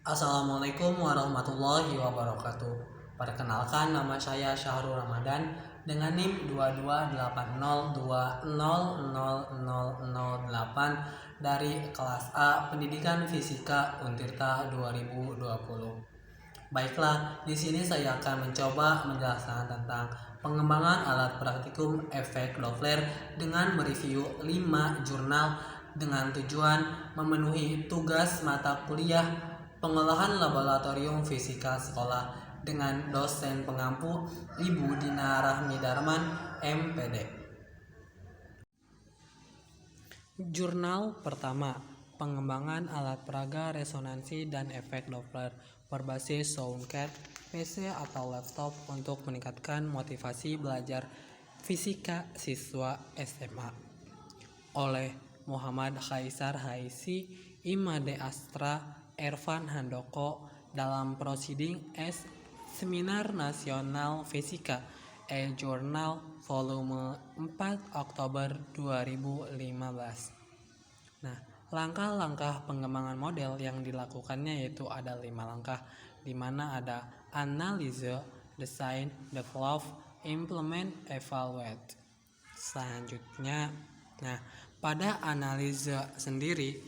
Assalamualaikum warahmatullahi wabarakatuh. Perkenalkan, nama saya Syahrul Ramadan dengan NIM 2280200008 dari kelas A Pendidikan Fisika Untirta 2020. Baiklah, di sini saya akan mencoba menjelaskan tentang pengembangan alat praktikum efek Doppler dengan mereview 5 jurnal dengan tujuan memenuhi tugas mata kuliah pengolahan laboratorium fisika sekolah dengan dosen pengampu Ibu Dina Rahmi Darman, MPD. Jurnal pertama, pengembangan alat peraga resonansi dan efek Doppler berbasis Soundcat, PC atau laptop untuk meningkatkan motivasi belajar fisika siswa SMA oleh Muhammad Kaisar Haisi, Imade Astra, Ervan Handoko dalam Proceeding S Seminar Nasional Fisika e-Journal volume 4 Oktober 2015. Nah, langkah-langkah pengembangan model yang dilakukannya yaitu ada 5 langkah, di mana ada analise, design, develop, implement, evaluate. Selanjutnya, pada analise sendiri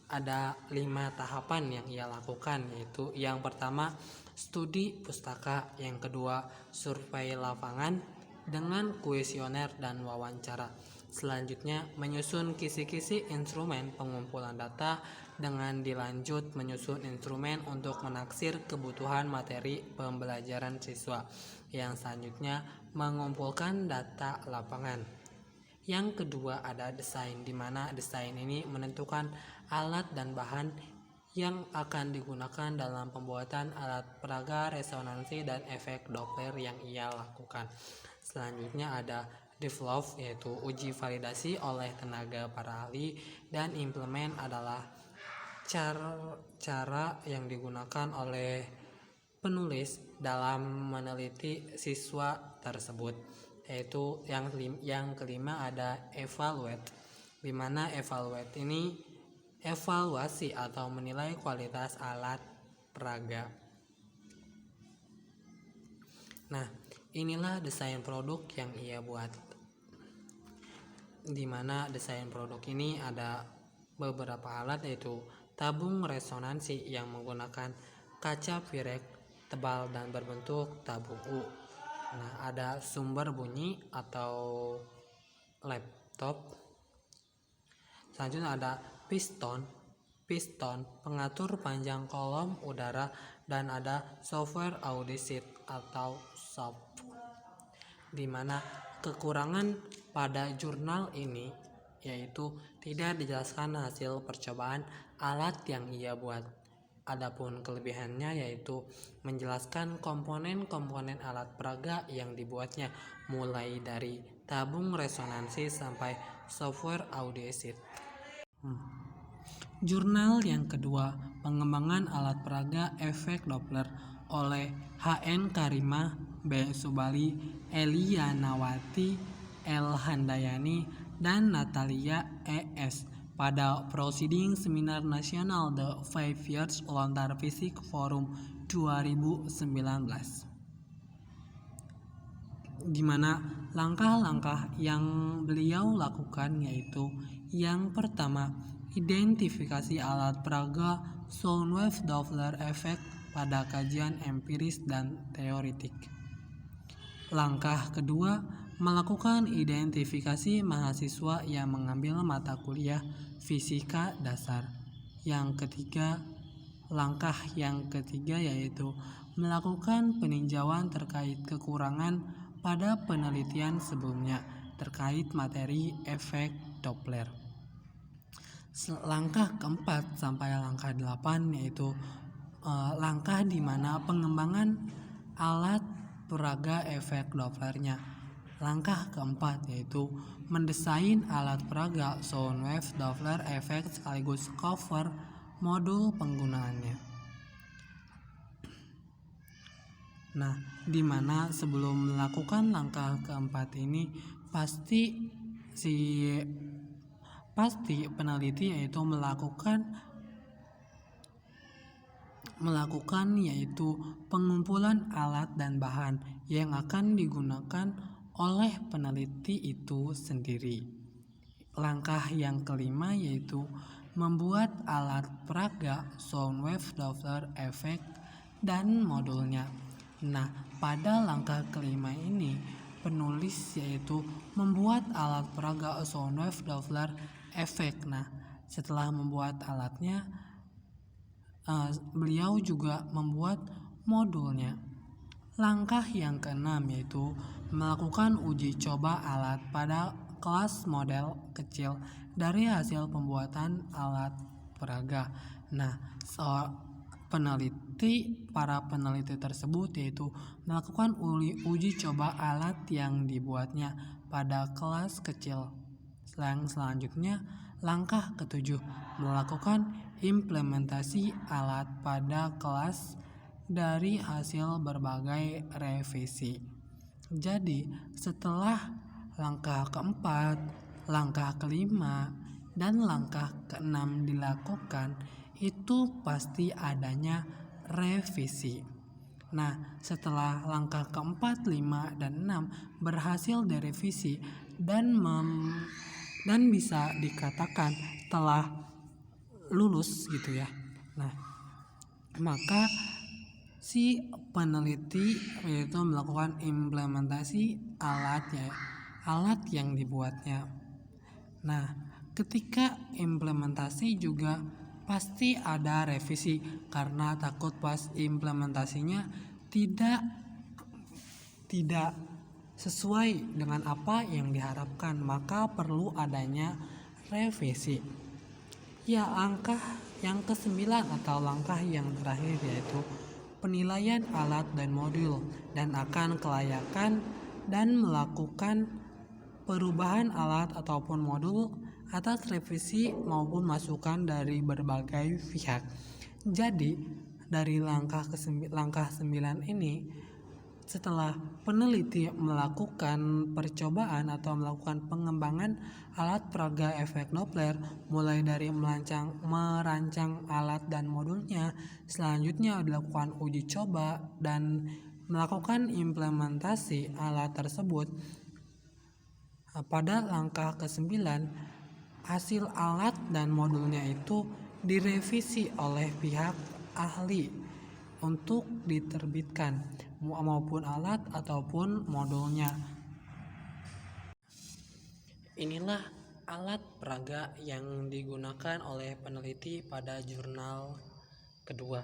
ada 5 tahapan yang ia lakukan, yaitu yang pertama studi pustaka, yang kedua survei lapangan dengan kuesioner dan wawancara. Selanjutnya menyusun kisi-kisi instrumen pengumpulan data dengan dilanjut menyusun instrumen untuk menaksir kebutuhan materi pembelajaran siswa. Yang selanjutnya mengumpulkan data lapangan. Yang kedua ada desain, di mana desain ini menentukan alat dan bahan yang akan digunakan dalam pembuatan alat peraga resonansi dan efek Doppler yang ia lakukan. Selanjutnya ada develop, yaitu uji validasi oleh tenaga para ahli, dan implement adalah cara yang digunakan oleh penulis dalam meneliti siswa tersebut. Yaitu yang kelima ada evaluate, di mana evaluate ini evaluasi atau menilai kualitas alat peraga. Nah, inilah desain produk yang ia buat, di mana desain produk ini ada beberapa alat, yaitu tabung resonansi yang menggunakan kaca pirek tebal dan berbentuk tabung U. Nah, ada sumber bunyi atau laptop. Selanjutnya ada piston pengatur panjang kolom udara, dan ada software audicit atau SOP. Di mana kekurangan pada jurnal ini yaitu tidak dijelaskan hasil percobaan alat yang ia buat. Adapun kelebihannya yaitu menjelaskan komponen-komponen alat peraga yang dibuatnya, mulai dari tabung resonansi sampai software audicit. Jurnal yang kedua, pengembangan alat peraga efek Doppler oleh HN Karimah, B. Subali, Elia Nawati, L. Handayani, dan Natalia ES pada Proceeding Seminar Nasional The 5 Years Lontar Fisik Forum 2019. Di mana langkah-langkah yang beliau lakukan yaitu yang pertama, identifikasi alat peraga sound wave Doppler effect pada kajian empiris dan teoritik. Langkah kedua, melakukan identifikasi mahasiswa yang mengambil mata kuliah fisika dasar. Langkah yang ketiga yaitu melakukan peninjauan terkait kekurangan pada penelitian sebelumnya terkait materi efek Doppler. Langkah keempat sampai langkah 8 yaitu langkah di mana pengembangan alat peraga efek Dopplernya. Langkah keempat yaitu mendesain alat peraga sound wave Doppler effect sekaligus cover modul penggunaannya. Nah, di mana sebelum melakukan langkah keempat ini pasti peneliti yaitu melakukan melakukan yaitu pengumpulan alat dan bahan yang akan digunakan oleh peneliti itu sendiri. Langkah yang kelima yaitu membuat alat peraga sound wave Doppler effect dan modulnya. Nah, pada langkah kelima ini penulis yaitu membuat alat peraga sound wave Doppler effect. Nah, setelah membuat alatnya, beliau juga membuat modulnya. Langkah yang keenam yaitu melakukan uji coba alat pada kelas model kecil dari hasil pembuatan alat peraga. Nah, para peneliti tersebut yaitu melakukan uji coba alat yang dibuatnya pada kelas kecil. Selanjutnya, langkah ketujuh melakukan implementasi alat pada kelas dari hasil berbagai revisi. Jadi, setelah langkah keempat, langkah kelima, dan langkah keenam dilakukan, itu pasti adanya revisi. Nah, setelah langkah keempat, lima, dan enam berhasil direvisi dan bisa dikatakan telah lulus gitu ya. Nah, maka si peneliti yaitu melakukan implementasi alat yang dibuatnya. Nah, ketika implementasi juga pasti ada revisi karena takut pas implementasinya tidak sesuai dengan apa yang diharapkan, maka perlu adanya revisi. Ya, langkah yang ke-9 atau langkah yang terakhir yaitu penilaian alat dan modul dan akan kelayakan dan melakukan perubahan alat ataupun modul atas revisi maupun masukan dari berbagai pihak. Jadi, dari langkah 9 ini, setelah peneliti melakukan percobaan atau melakukan pengembangan alat peraga efek Doppler, mulai dari merancang alat dan modulnya, selanjutnya dilakukan uji coba dan melakukan implementasi alat tersebut. Pada langkah ke-9, hasil alat dan modulnya itu direvisi oleh pihak ahli untuk diterbitkan maupun alat ataupun modulnya. Inilah alat peraga yang digunakan oleh peneliti pada jurnal kedua,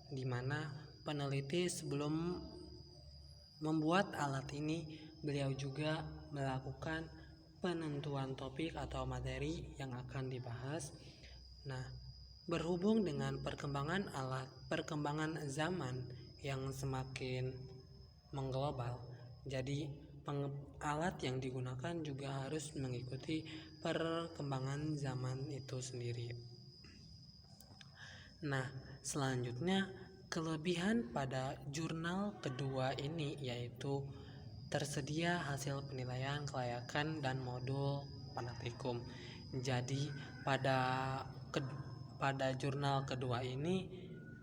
di mana peneliti sebelum membuat alat ini, beliau juga melakukan penentuan topik atau materi yang akan dibahas. Nah, berhubung dengan perkembangan zaman yang semakin mengglobal, jadi alat yang digunakan juga harus mengikuti perkembangan zaman itu sendiri. Nah, selanjutnya kelebihan pada jurnal kedua ini yaitu tersedia hasil penilaian kelayakan dan modul praktikum. Jadi pada jurnal kedua ini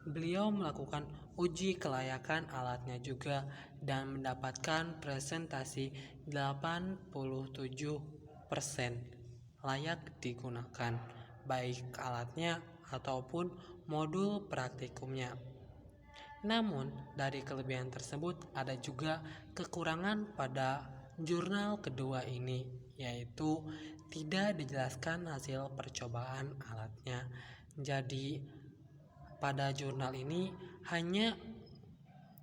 beliau melakukan uji kelayakan alatnya juga dan mendapatkan presentasi 87% layak digunakan, baik alatnya ataupun modul praktikumnya. Namun, dari kelebihan tersebut ada juga kekurangan pada jurnal kedua ini, yaitu tidak dijelaskan hasil percobaan alatnya. Jadi, pada jurnal ini hanya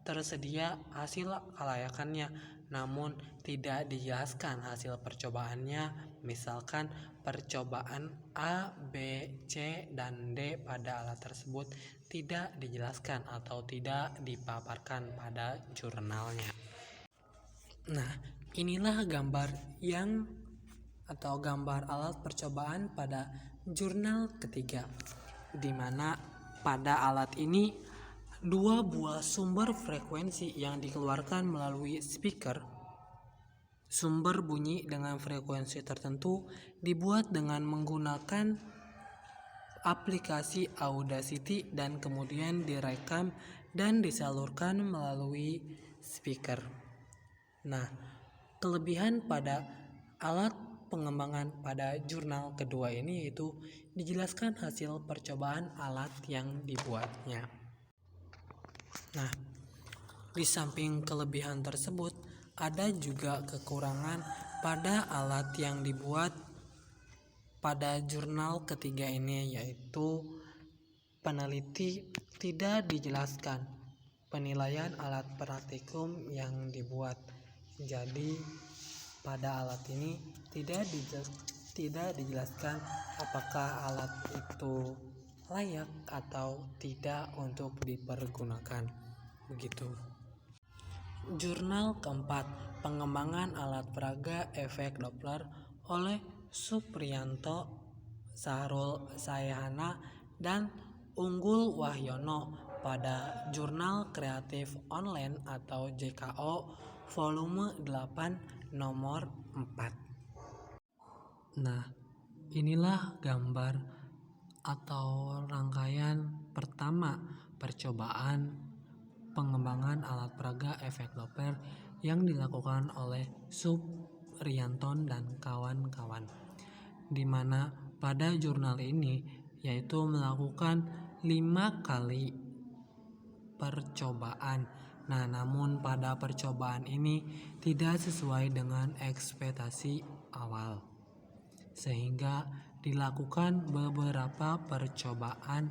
tersedia hasil kelayakannya, namun tidak dijelaskan hasil percobaannya, misalkan percobaan A, B, C, dan D pada alat tersebut tidak dijelaskan atau tidak dipaparkan pada jurnalnya. Nah, inilah gambar alat percobaan pada jurnal ketiga, di mana pada alat ini 2 buah sumber frekuensi yang dikeluarkan melalui speaker. Sumber bunyi dengan frekuensi tertentu dibuat dengan menggunakan aplikasi Audacity dan kemudian direkam dan disalurkan melalui speaker. Nah, kelebihan pada alat pengembangan pada jurnal kedua ini yaitu dijelaskan hasil percobaan alat yang dibuatnya. Nah, di samping kelebihan tersebut, ada juga kekurangan pada alat yang dibuat pada jurnal ketiga ini, yaitu peneliti tidak dijelaskan penilaian alat praktikum yang dibuat. Jadi pada alat ini tidak dijelaskan apakah alat itu layak atau tidak untuk dipergunakan. Begitu. Jurnal keempat, pengembangan alat peraga efek Doppler oleh Supriyanto, Sahrul Sayhana, dan Unggul Wahyono pada Jurnal Kreatif Online atau JKO volume 8 nomor 4. Nah, inilah gambar atau rangkaian pertama percobaan pengembangan alat peraga efek Doppler yang dilakukan oleh Supriyanto dan kawan-kawan, di mana pada jurnal ini yaitu melakukan 5 kali percobaan. Nah, namun pada percobaan ini tidak sesuai dengan ekspektasi awal, sehingga dilakukan beberapa percobaan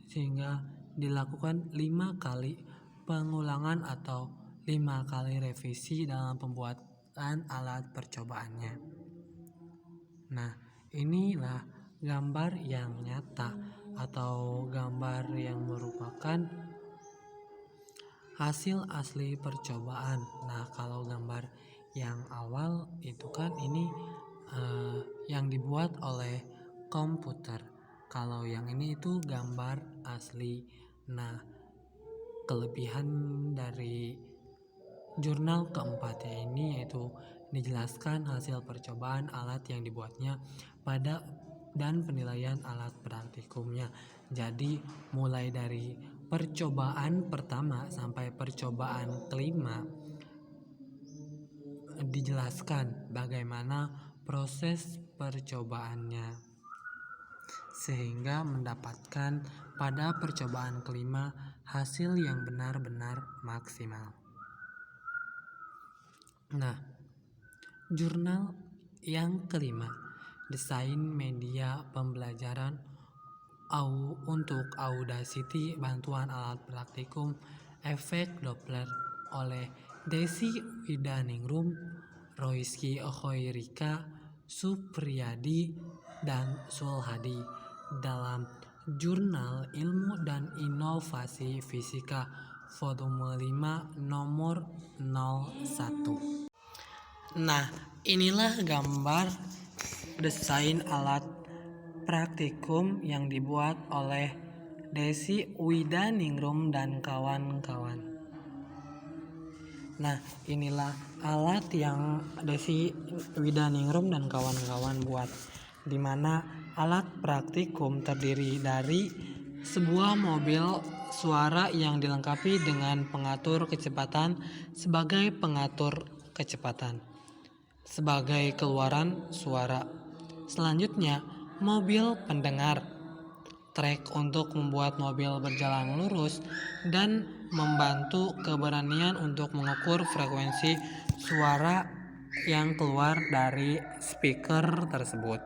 sehingga dilakukan 5 kali pengulangan atau 5 kali revisi dalam pembuatan alat percobaannya. Nah, inilah gambar yang nyata atau gambar yang merupakan hasil asli percobaan. Nah, kalau gambar yang awal itu kan ini yang dibuat oleh komputer. Kalau yang ini itu gambar asli. Nah, kelebihan dari jurnal keempat ini yaitu dijelaskan hasil percobaan alat yang dibuatnya pada dan penilaian alat praktikumnya. Jadi mulai dari percobaan pertama sampai percobaan kelima dijelaskan bagaimana proses percobaannya, sehingga mendapatkan pada percobaan kelima hasil yang benar-benar maksimal. Nah, jurnal yang kelima, desain media pembelajaran untuk Audacity bantuan alat praktikum efek Doppler oleh Desi Widaningrum, Royski Hoirika, Supriyadi, dan Sulhadi dalam Jurnal Ilmu dan Inovasi Fisika volume 5 nomor 01. Nah, inilah gambar desain alat praktikum yang dibuat oleh Desi Widaningrum dan kawan-kawan. Nah, inilah alat yang Desi Widaningrum dan kawan-kawan buat, di mana alat praktikum terdiri dari sebuah mobil suara yang dilengkapi dengan pengatur kecepatan sebagai pengatur kecepatan sebagai keluaran suara. Selanjutnya, mobil pendengar, trek untuk membuat mobil berjalan lurus dan membantu keberanian untuk mengukur frekuensi suara yang keluar dari speaker tersebut.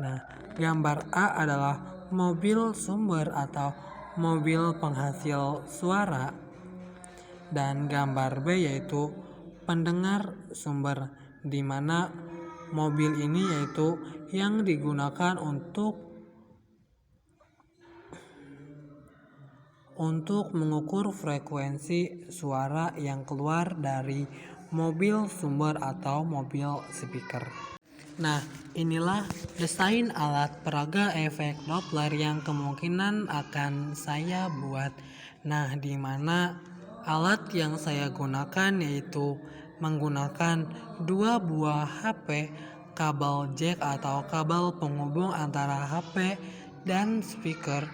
Nah, gambar A adalah mobil sumber atau mobil penghasil suara, dan gambar B yaitu pendengar sumber, di mana mobil ini yaitu yang digunakan untuk mengukur frekuensi suara yang keluar dari mobil sumber atau mobil speaker. Nah, inilah desain alat peraga efek Doppler yang kemungkinan akan saya buat. Nah, di mana alat yang saya gunakan yaitu menggunakan 2 buah HP kabel jack atau kabel penghubung antara HP dan speaker.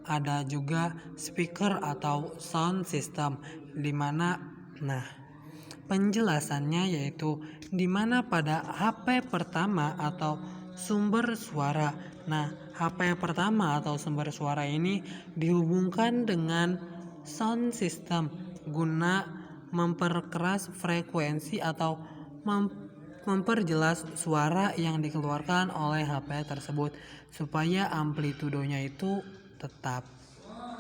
Ada juga speaker atau sound system penjelasannya yaitu di mana pada HP pertama atau sumber suara. HP pertama atau sumber suara ini dihubungkan dengan sound system guna memperkeras frekuensi atau memperjelas suara yang dikeluarkan oleh HP tersebut supaya amplitudonya itu tetap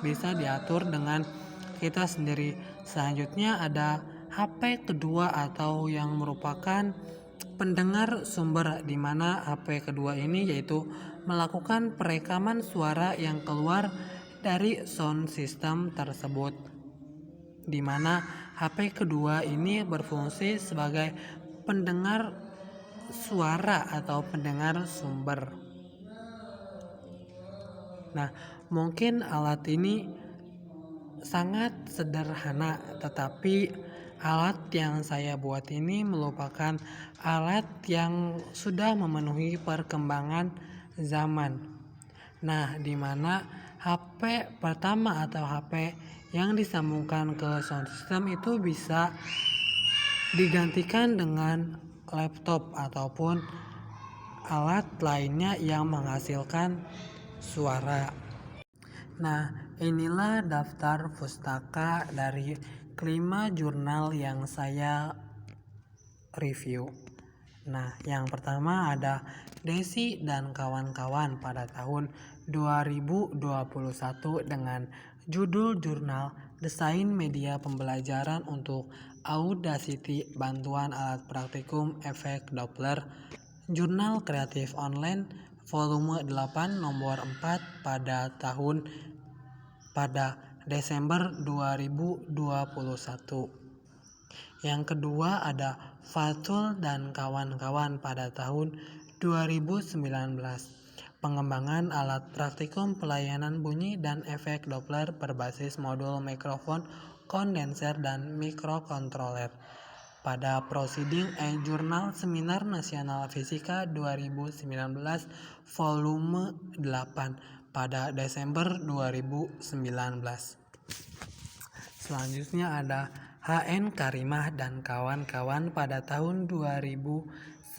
bisa diatur dengan kita sendiri. Selanjutnya ada HP kedua atau yang merupakan pendengar sumber, di mana HP kedua ini yaitu melakukan perekaman suara yang keluar dari sound system tersebut, di mana HP kedua ini berfungsi sebagai pendengar suara atau pendengar sumber. Mungkin alat ini sangat sederhana, tetapi alat yang saya buat ini merupakan alat yang sudah memenuhi perkembangan zaman. Di mana HP pertama atau HP yang disambungkan ke sound system itu bisa digantikan dengan laptop ataupun alat lainnya yang menghasilkan suara. Inilah daftar pustaka dari kelima jurnal yang saya review. Yang pertama ada Desi dan kawan-kawan pada tahun 2021 dengan judul jurnal Desain Media Pembelajaran untuk Audacity Bantuan Alat Praktikum Efek Doppler. Jurnal Kreatif Online volume 8 nomor 4 pada Desember 2021. Yang kedua ada Fatul dan kawan-kawan pada tahun 2019. Pengembangan alat praktikum pelayanan bunyi dan efek Doppler berbasis modul mikrofon, kondenser, dan mikrokontroler. Pada Proceeding Journal Seminar Nasional Fisika 2019 volume 8 pada Desember 2019. Selanjutnya ada HN Karimah dan kawan-kawan pada tahun 2019.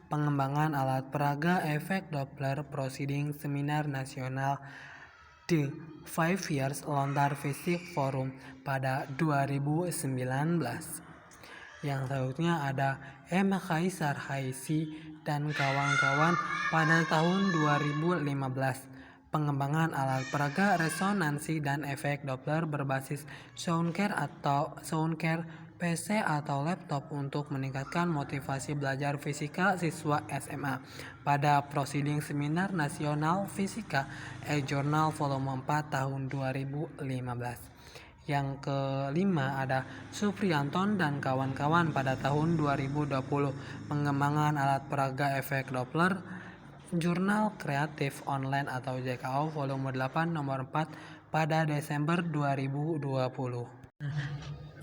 Pengembangan alat peraga efek Doppler Proceeding Seminar Nasional The 5 Years Lontar Physics Forum pada 2019. Yang selanjutnya ada M. Kaisar Haisi dan kawan-kawan pada tahun 2015. Pengembangan alat peraga resonansi dan efek Doppler berbasis Soundcare PC atau laptop untuk meningkatkan motivasi belajar fisika siswa SMA pada Proceeding Seminar Nasional Fisika Journal volume 4 tahun 2015. Yang kelima ada Suprianton dan kawan-kawan pada tahun 2020. Pengembangan alat peraga efek Doppler, Jurnal Kreatif Online atau JKO volume 8 nomor 4 pada Desember 2020.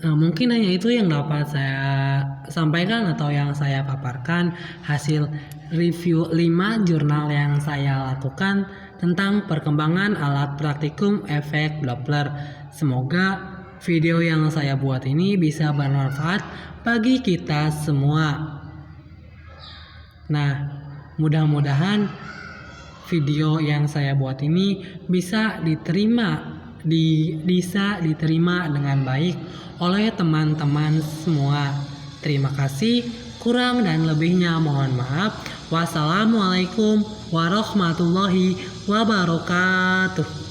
Mungkin hanya itu yang dapat saya sampaikan atau yang saya paparkan hasil review 5 jurnal yang saya lakukan tentang perkembangan alat praktikum efek Doppler. Semoga video yang saya buat ini bisa bermanfaat bagi kita semua. Mudah-mudahan video yang saya buat ini bisa diterima dengan baik oleh teman-teman semua. Terima kasih. Kurang dan lebihnya mohon maaf. Wassalamualaikum warahmatullahi wabarakatuh.